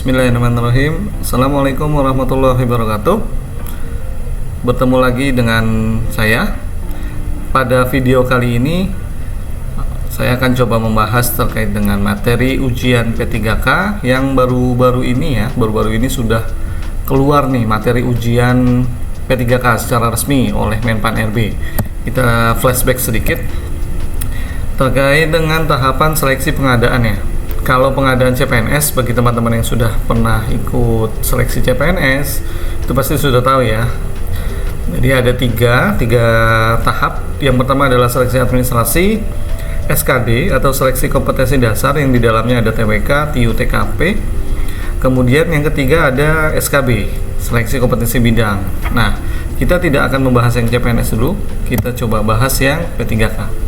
Bismillahirrahmanirrahim. Assalamualaikum warahmatullahi wabarakatuh. Bertemu lagi dengan saya. Pada video kali ini saya akan coba membahas terkait dengan materi ujian P3K yang baru-baru ini sudah keluar nih materi ujian P3K secara resmi oleh Menpan RB. Kita flashback sedikit terkait dengan tahapan seleksi pengadaan ya. Kalau pengadaan CPNS, bagi teman-teman yang sudah pernah ikut seleksi CPNS, itu pasti sudah tahu ya. Jadi ada tiga tahap. Yang pertama adalah seleksi administrasi, SKD atau seleksi kompetensi dasar yang di dalamnya ada TWK, TIU, TKP. Kemudian yang ketiga ada SKB, seleksi kompetensi bidang. Nah, kita tidak akan membahas yang CPNS dulu, kita coba bahas yang P3K.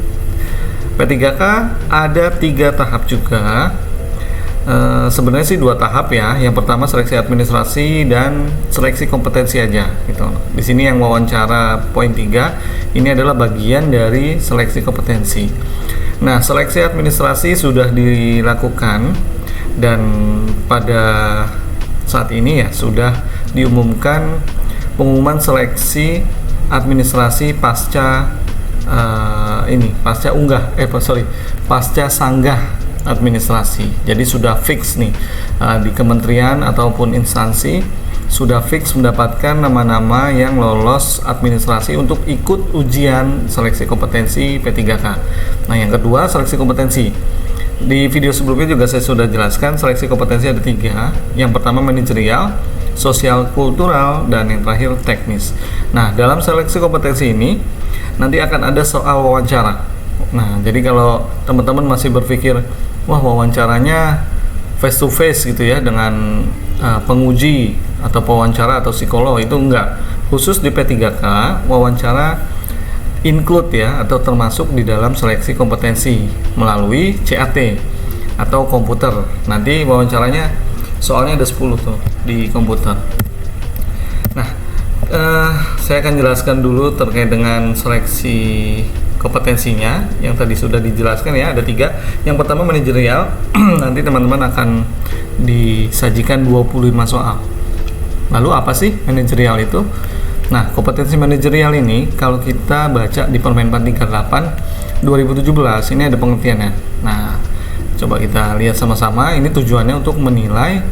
P3K ada 3 tahap juga. Sebenarnya sih 2 tahap ya. Yang pertama seleksi administrasi dan seleksi kompetensi aja gitu. Di sini yang wawancara poin 3 ini adalah bagian dari seleksi kompetensi. Nah, seleksi administrasi sudah dilakukan dan pada saat ini ya sudah diumumkan pengumuman seleksi administrasi pasca pasca sanggah administrasi. Jadi sudah fix nih di kementerian ataupun instansi sudah fix mendapatkan nama-nama yang lolos administrasi untuk ikut ujian seleksi kompetensi P3K. Nah, yang kedua seleksi kompetensi. Di video sebelumnya juga saya sudah jelaskan seleksi kompetensi ada 3. Yang pertama manajerial, sosial kultural, dan yang terakhir teknis. Nah, dalam seleksi kompetensi ini nanti akan ada soal wawancara. Nah, jadi kalau teman-teman masih berpikir, wah wawancaranya face to face gitu ya dengan penguji atau pewawancara atau psikolog, itu enggak. Khusus di P3K, wawancara include ya atau termasuk di dalam seleksi kompetensi melalui CAT atau komputer. Nanti wawancaranya soalnya ada 10 tuh di komputer. Nah, saya akan jelaskan dulu terkait dengan seleksi kompetensinya yang tadi sudah dijelaskan ya, ada 3. Yang pertama manajerial. Nanti teman-teman akan disajikan 25 soal. Lalu apa sih manajerial itu? Nah, kompetensi manajerial ini kalau kita baca di Permenpan 38 2017 ini ada pengertiannya. Nah, coba kita lihat sama-sama. Ini tujuannya untuk menilai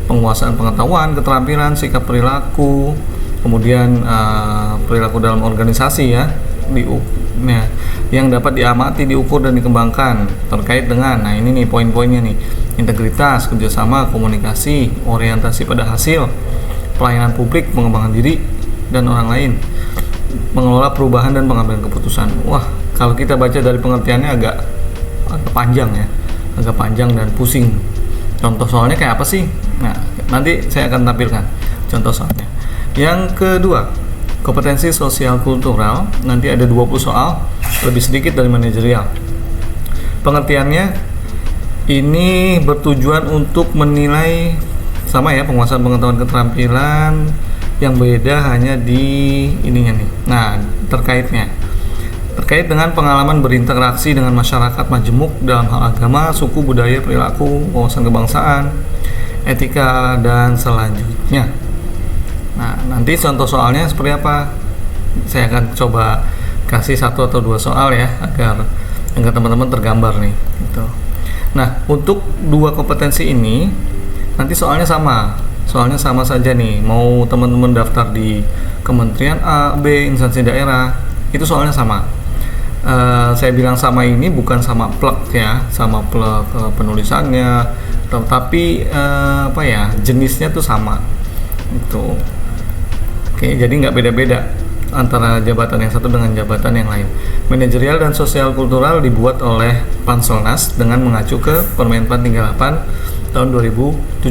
penguasaan pengetahuan, keterampilan, sikap perilaku, kemudian perilaku dalam organisasi ya, yang dapat diamati, diukur dan dikembangkan terkait dengan, nah ini nih poin-poinnya nih, integritas, kerjasama, komunikasi, orientasi pada hasil, pelayanan publik, pengembangan diri dan orang lain, mengelola perubahan dan pengambilan keputusan. Wah, kalau kita baca dari pengertiannya agak panjang ya, agak panjang dan pusing. Contoh soalnya kayak apa sih? Nah, nanti saya akan tampilkan contoh soalnya. Yang kedua, kompetensi sosial kultural, nanti ada 20 soal, lebih sedikit dari manajerial. Pengertiannya ini bertujuan untuk menilai sama ya, penguasaan pengetahuan keterampilan, yang beda hanya di ininya nih. Nah, terkait dengan pengalaman berinteraksi dengan masyarakat majemuk dalam hal agama, suku, budaya, perilaku, wawasan kebangsaan, etika, dan selanjutnya. Nah, nanti contoh soalnya seperti apa? Saya akan coba kasih 1 atau 2 soal ya, agar teman-teman tergambar nih gitu. Nah, untuk 2 kompetensi ini nanti soalnya sama saja nih. Mau teman-teman daftar di kementerian A, B, instansi daerah, itu soalnya sama. Saya bilang sama ini bukan sama plek ya, sama plek penulisannya, tapi jenisnya tuh sama itu. Oke, jadi nggak beda-beda antara jabatan yang satu dengan jabatan yang lain. Manajerial dan sosial kultural dibuat oleh Panselnas dengan mengacu ke Permenpan 38 tahun 2017.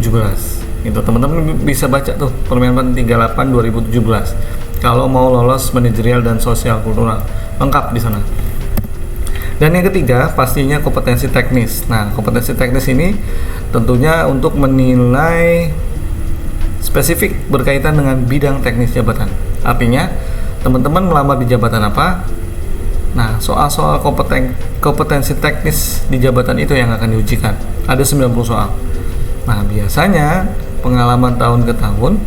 Gitu, teman-teman bisa baca tuh Permenpan 38 2017 kalau mau lolos manajerial dan sosial kultural, lengkap di sana. Dan yang ketiga pastinya kompetensi teknis. Nah, kompetensi teknis ini tentunya untuk menilai spesifik berkaitan dengan bidang teknis jabatan. Artinya teman-teman melamar di jabatan apa? Nah, soal-soal kompetensi teknis di jabatan itu yang akan diujikan. Ada 90 soal. Nah, biasanya pengalaman tahun ke tahun,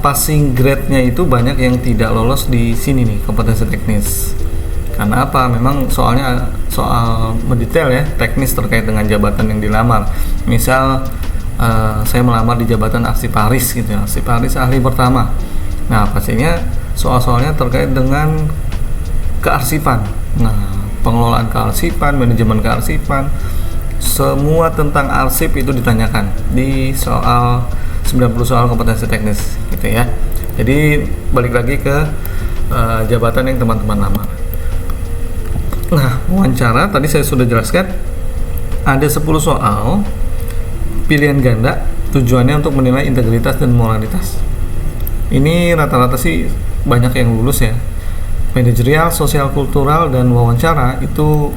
passing grade-nya itu banyak yang tidak lolos di sini nih, kompetensi teknis. Karena apa? Memang soalnya soal mendetail ya, teknis terkait dengan jabatan yang dilamar. Misal saya melamar di jabatan arsiparis gitu ya, arsiparis ahli pertama. Nah, pastinya soal-soalnya terkait dengan kearsipan. Nah, pengelolaan kearsipan, manajemen kearsipan, semua tentang arsip itu ditanyakan di soal 90 soal kompetensi teknis gitu ya. Jadi balik lagi ke jabatan yang teman-teman lamar. Nah, wawancara tadi saya sudah jelaskan ada 10 soal pilihan ganda, tujuannya untuk menilai integritas dan moralitas. Ini rata-rata sih banyak yang lulus ya. Manajerial, sosial kultural, dan wawancara itu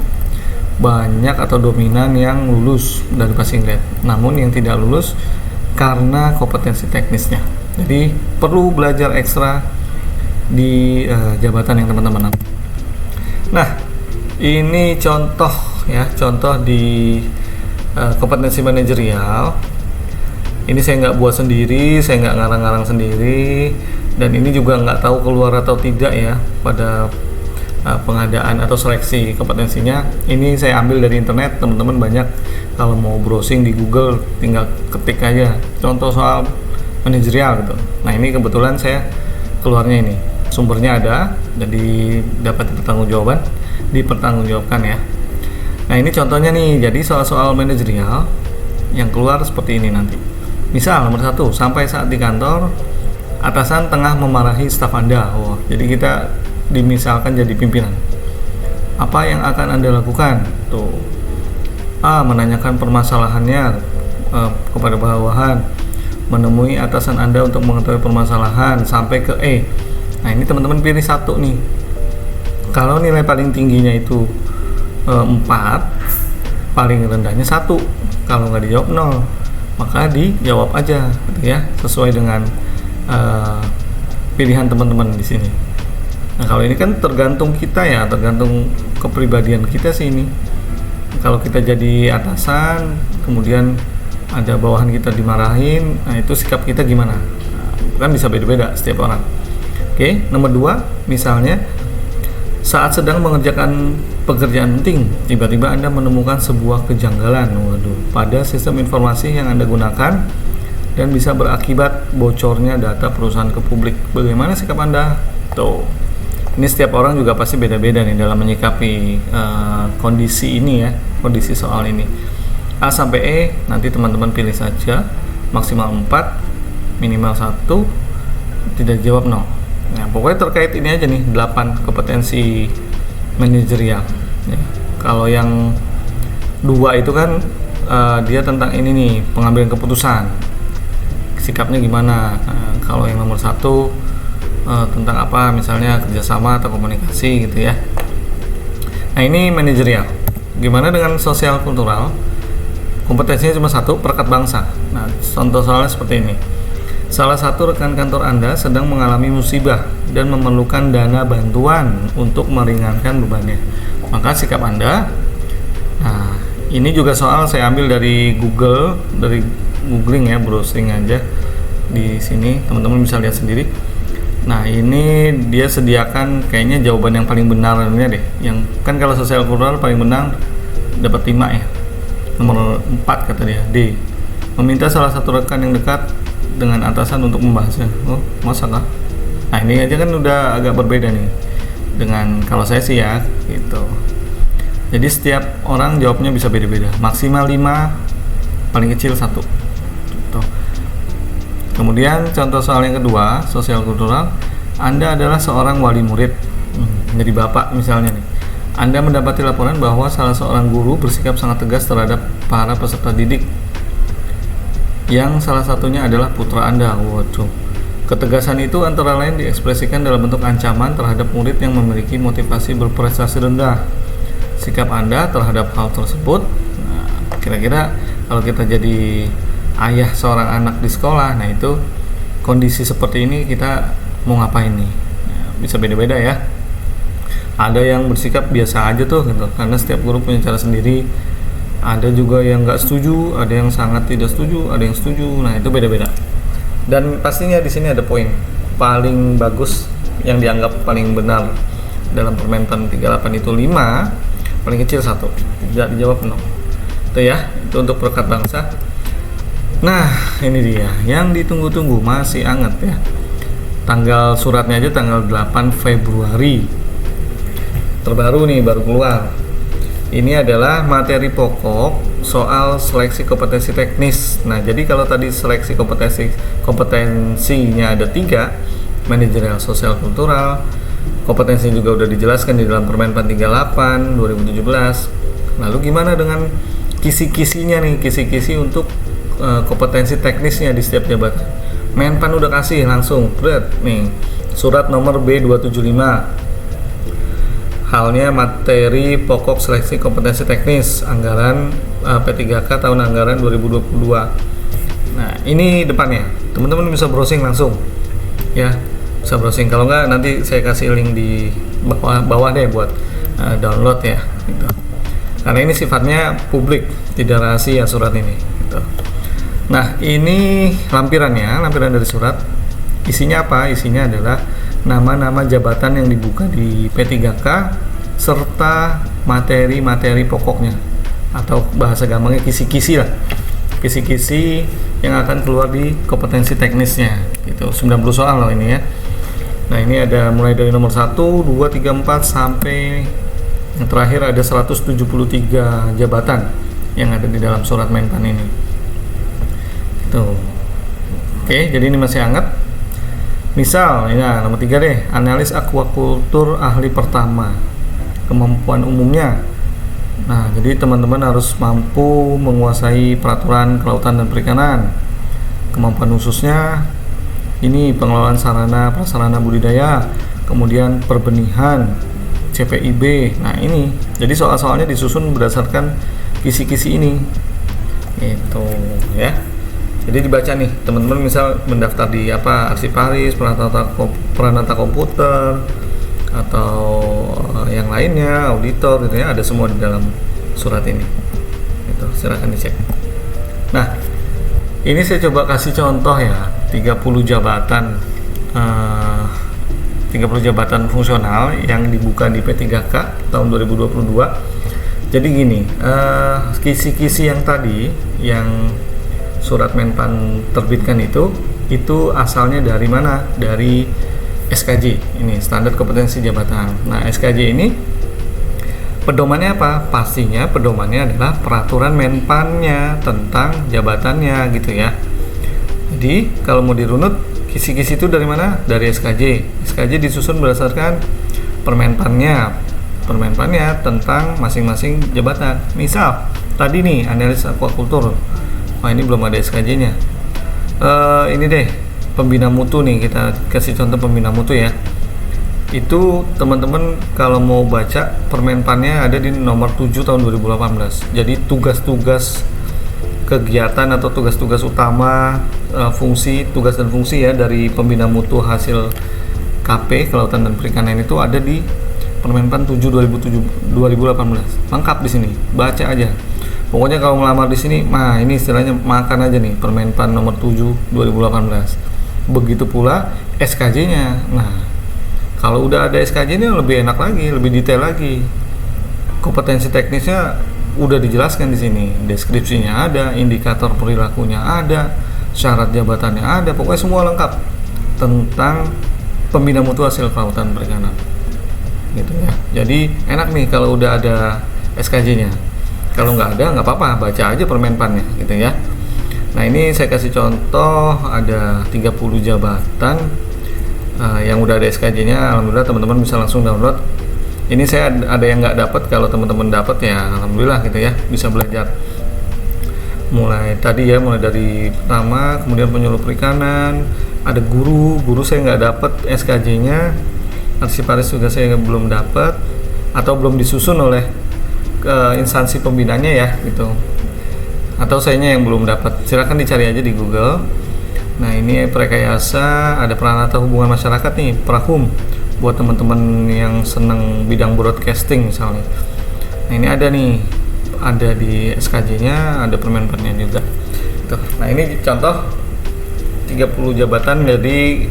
banyak atau dominan yang lulus dari passing grade. Namun yang tidak lulus karena kompetensi teknisnya. Jadi perlu belajar ekstra di jabatan yang teman-teman. Nah, ini contoh ya, contoh di kompetensi manajerial. Ini saya nggak buat sendiri, saya nggak ngarang-ngarang sendiri, dan ini juga nggak tahu keluar atau tidak ya pada pengadaan atau seleksi kompetensinya. Ini saya ambil dari internet, teman-teman banyak kalau mau browsing di Google tinggal ketik aja contoh soal manajerial gitu. Nah, ini kebetulan saya keluarnya ini sumbernya ada, jadi dapat dipertanggungjawabkan ya. Nah, ini contohnya nih, jadi soal-soal manajerial yang keluar seperti ini nanti. Misal nomor 1, sampai saat di kantor atasan tengah memarahi staf Anda. Jadi kita dimisalkan jadi pimpinan. Apa yang akan Anda lakukan? Tuh. A. Menanyakan permasalahannya kepada bawahan, menemui atasan Anda untuk mengetahui permasalahan, sampai ke E. Nah, ini teman-teman pilih satu nih. Kalau nilai paling tingginya itu 4, paling rendahnya 1. Kalau nggak dijawab 0, maka dijawab aja gitu ya, sesuai dengan pilihan teman-teman di sini. Nah, kalau ini kan tergantung kita ya, tergantung kepribadian kita sih ini. Kalau kita jadi atasan, kemudian ada bawahan kita dimarahin, nah itu sikap kita gimana? Nah, kan bisa beda-beda setiap orang. Oke, nomor 2, misalnya saat sedang mengerjakan pekerjaan penting, tiba-tiba Anda menemukan sebuah kejanggalan pada sistem informasi yang Anda gunakan dan bisa berakibat bocornya data perusahaan ke publik. Bagaimana sikap Anda? Tuh. Ini setiap orang juga pasti beda-beda nih dalam menyikapi kondisi ini ya, kondisi soal ini. A sampai E nanti teman-teman pilih saja, maksimal 4, minimal 1, tidak jawab 0. Nah, pokoknya terkait ini aja nih, 8 kompetensi manajerial ya. Kalau yang 2 itu kan dia tentang ini nih, pengambilan keputusan, sikapnya gimana. Nah, kalau yang nomor 1 tentang apa, misalnya kerjasama atau komunikasi gitu ya. Nah, ini manajerial. Gimana dengan sosial kultural? Kompetensinya cuma 1, perekat bangsa. Nah, contoh soalnya seperti ini. Salah satu rekan kantor Anda sedang mengalami musibah dan memerlukan dana bantuan untuk meringankan bebannya. Maka sikap Anda, nah ini juga soal saya ambil dari Google, dari googling ya, browsing aja di sini, teman-teman bisa lihat sendiri. Nah, ini dia sediakan kayaknya jawaban yang paling benar deh. Yang kan kalau sosial kultural paling benar dapat 5 ya. Nomor 4 kata dia, D. Meminta salah satu rekan yang dekat dengan atasan untuk membahasnya. Oh, masa kah? Nah, ini aja kan udah agak berbeda nih dengan kalau saya sih ya gitu. Jadi setiap orang jawabnya bisa beda-beda. Maksimal 5, paling kecil 1 gitu. Kemudian contoh soal yang kedua, sosial kultural. Anda adalah seorang wali murid, jadi bapak misalnya nih. Anda mendapati laporan bahwa salah seorang guru bersikap sangat tegas terhadap para peserta didik, yang salah satunya adalah putra Anda. Waduh. Ketegasan itu antara lain diekspresikan dalam bentuk ancaman terhadap murid yang memiliki motivasi berprestasi rendah. Sikap Anda terhadap hal tersebut, nah, kira-kira kalau kita jadi ayah seorang anak di sekolah, nah itu kondisi seperti ini kita mau ngapain nih? Nah, bisa beda-beda ya. Ada yang bersikap biasa aja tuh gitu, karena setiap guru punya cara sendiri Ada juga yang nggak setuju, ada yang sangat tidak setuju, ada yang setuju. Nah, itu beda-beda. Dan pastinya di sini ada poin paling bagus yang dianggap paling benar dalam Permenpan 38 itu 5, paling kecil 1. Tidak dijawab 0. Itu ya, itu untuk perekat bangsa. Nah, ini dia yang ditunggu-tunggu, masih hangat ya. Tanggal suratnya aja tanggal 8 Februari. Terbaru nih, baru keluar. Ini adalah materi pokok soal seleksi kompetensi teknis. Nah, jadi kalau tadi seleksi kompetensinya ada 3, manajerial, sosial, kultural. Kompetensi juga udah dijelaskan di dalam Permenpan 38 2017. Lalu gimana dengan kisi-kisinya nih, kisi-kisi untuk kompetensi teknisnya di setiap jabatan. Menpan udah kasih langsung, berat nih, surat nomor B275. Halnya materi pokok seleksi kompetensi teknis anggaran P3K tahun anggaran 2022. Nah, ini depannya. Teman-teman bisa browsing langsung. Ya, bisa browsing. Kalau enggak nanti saya kasih link di bawah deh buat download ya gitu. Karena ini sifatnya publik, tidak rahasia surat ini gitu. Nah, ini lampiran dari surat. Isinya apa? Isinya adalah nama-nama jabatan yang dibuka di P3K serta materi-materi pokoknya, atau bahasa gampangnya kisi-kisi lah, kisi-kisi yang akan keluar di kompetensi teknisnya gitu. 90 soal loh ini ya. Nah, ini ada mulai dari nomor 1, 2, 3, 4 sampai yang terakhir ada 173 jabatan yang ada di dalam surat Menpan ini. Tuh. Oke, jadi ini masih hangat. Misal, ya nomor 3 deh, analis akuakultur ahli pertama, kemampuan umumnya. Nah, jadi teman-teman harus mampu menguasai peraturan kelautan dan perikanan. Kemampuan khususnya ini pengelolaan sarana prasarana budidaya, kemudian perbenihan, CPIB. Nah, ini jadi soal-soalnya disusun berdasarkan kisi-kisi ini. Itu ya. Jadi dibaca nih, teman-teman misal mendaftar di arsiparis, peranata komputer, atau yang lainnya, auditor gitu ya, ada semua di dalam surat ini. Gitu, silakan dicek. Nah, ini saya coba kasih contoh ya, 30 jabatan 30 jabatan fungsional yang dibuka di P3K tahun 2022. Jadi gini, kisi-kisi yang tadi yang surat Menpan terbitkan itu asalnya dari mana? Dari SKJ, ini standar kompetensi jabatan. Nah, SKJ ini pedomannya apa? Pastinya pedomannya adalah peraturan Menpannya tentang jabatannya gitu ya. Jadi kalau mau dirunut, kisi-kisi itu dari mana? Dari SKJ. SKJ disusun berdasarkan Permenpannya tentang masing-masing jabatan. Misal tadi nih analis akuakultur. Wah, ini belum ada SKJ-nya. Ini deh, pembina mutu nih, kita kasih contoh pembina mutu ya. Itu teman-teman kalau mau baca Permenpannya ada di nomor 7 tahun 2018. Jadi tugas-tugas kegiatan atau tugas-tugas utama, tugas dan fungsi ya dari pembina mutu hasil KP Kelautan dan Perikanan itu ada di Permenpan 7 2018. Lengkap di sini, baca aja. Pokoknya kalau melamar di sini, ini istilahnya makan aja nih Permenpan nomor 7 2018. Begitu pula SKJ-nya. Nah, kalau udah ada SKJ-nya lebih enak lagi, lebih detail lagi. Kompetensi teknisnya udah dijelaskan di sini. Deskripsinya ada, indikator perilakunya ada, syarat jabatannya ada, pokoknya semua lengkap tentang pembina mutu hasil kelautan perikanan. Gitu ya. Jadi enak nih kalau udah ada SKJ-nya. Kalau nggak ada, nggak apa-apa, baca aja Permenpannya gitu ya. Nah, ini saya kasih contoh ada 30 jabatan yang udah ada SKJ-nya. Alhamdulillah teman-teman bisa langsung download. Ini saya ada yang nggak dapat, kalau teman-teman dapat ya alhamdulillah gitu ya, bisa belajar. Mulai dari pertama, kemudian penyuluh perikanan, ada guru saya nggak dapat SKJ-nya, arsiparis juga saya belum dapat atau belum disusun oleh ke instansi pembinanya ya gitu, atau sayanya yang belum dapat. Silakan dicari aja di Google. Nah, ini Prekayasa, ada Peranata Hubungan Masyarakat nih, Prahum, buat teman-teman yang senang bidang broadcasting misalnya. Nah, ini ada nih ada di SKJ-nya, ada permen-permennya juga. Tuh. Nah, ini contoh 30 jabatan. Jadi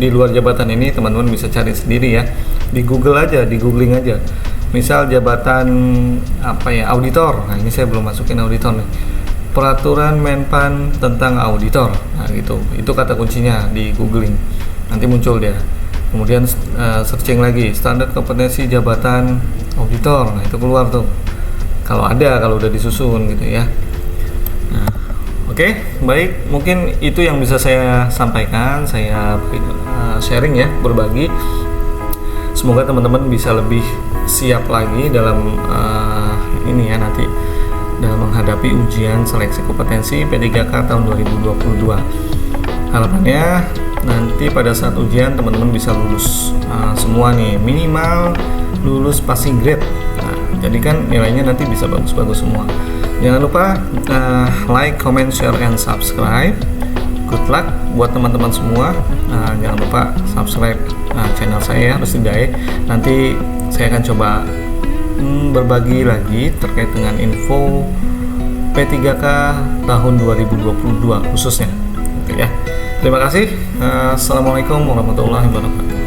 di luar jabatan ini teman-teman bisa cari sendiri ya. Di Google aja, di googling aja. Misal jabatan auditor. Nah, ini saya belum masukin auditor nih. Peraturan Menpan tentang auditor. Nah, gitu. Itu kata kuncinya di googling. Nanti muncul dia. Kemudian searching lagi standar kompetensi jabatan auditor. Nah, itu keluar tuh. Kalau udah disusun gitu ya. Nah, oke, baik. Mungkin itu yang bisa saya sampaikan, saya sharing ya, berbagi. Semoga teman-teman bisa lebih siap lagi dalam ini ya, nanti dalam menghadapi ujian seleksi kompetensi P3K tahun 2022. Harapannya nanti pada saat ujian teman-teman bisa lulus semua nih, minimal lulus passing grade. Nah, jadi kan nilainya nanti bisa bagus-bagus semua. Jangan lupa like, comment, share, and subscribe. Good luck buat teman-teman semua. Jangan lupa subscribe channel saya ya, Rusdidai. Nanti saya akan coba berbagi lagi terkait dengan info P3K tahun 2022 khususnya. Oke ya. Terima kasih. Assalamualaikum warahmatullahi wabarakatuh.